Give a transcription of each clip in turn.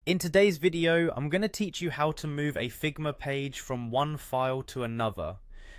In today's video, I'm going to teach you how to move a Figma page from one file to another.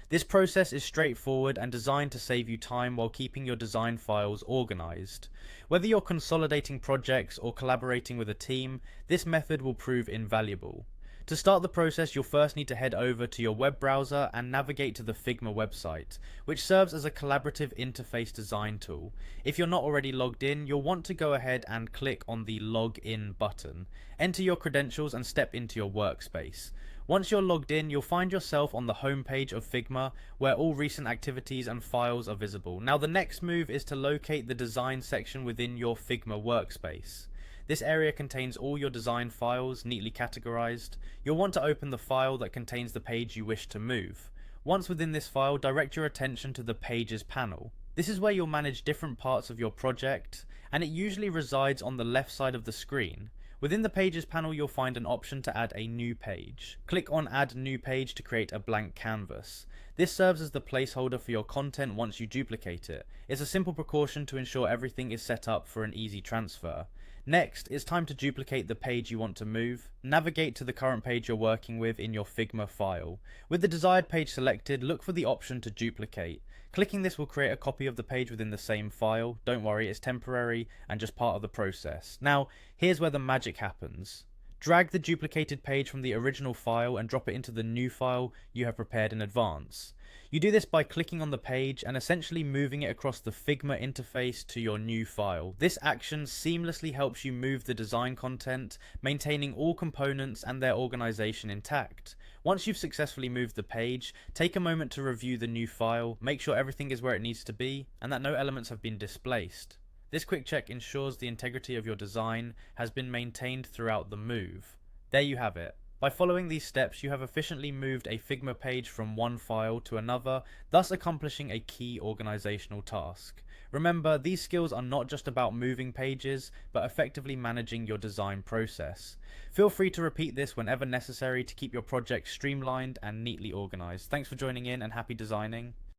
This process is straightforward and designed to save you time while keeping your design files organized. Whether you're consolidating projects or collaborating with a team, this method will prove invaluable. To start the process, you'll first need to head over to your web browser and navigate to the Figma website, which serves as a collaborative interface design tool. If you're not already logged in, you'll want to go ahead and click on the Login button. Enter your credentials and step into your workspace. Once you're logged in, you'll find yourself on the home page of Figma, where all recent activities and files are visible. Now the next move is to locate the design section within your Figma workspace. This area contains all your design files, neatly categorized. You'll want to open the file that contains the page you wish to move. Once within this file, direct your attention to the Pages panel. This is where you'll manage different parts of your project, and it usually resides on the left side of the screen. Within the Pages panel, you'll find an option to add a new page. Click on Add New Page to create a blank canvas. This serves as the placeholder for your content once you duplicate it. It's a simple precaution to ensure everything is set up for an easy transfer. Next, it's time to duplicate the page you want to move. Navigate to the current page you're working with in your Figma file. With the desired page selected, look for the option to duplicate. Clicking this will create a copy of the page within the same file. Don't worry, it's temporary and just part of the process. Now, here's where the magic happens. Drag the duplicated page from the original file and drop it into the new file you have prepared in advance. You do this by clicking on the page and essentially moving it across the Figma interface to your new file. This action seamlessly helps you move the design content, maintaining all components and their organization intact. Once you've successfully moved the page, take a moment to review the new file, make sure everything is where it needs to be, and that no elements have been displaced. This quick check ensures the integrity of your design has been maintained throughout the move. There you have it. By following these steps, you have efficiently moved a Figma page from one file to another, thus accomplishing a key organizational task. Remember, these skills are not just about moving pages, but effectively managing your design process. Feel free to repeat this whenever necessary to keep your project streamlined and neatly organized. Thanks for joining in and happy designing.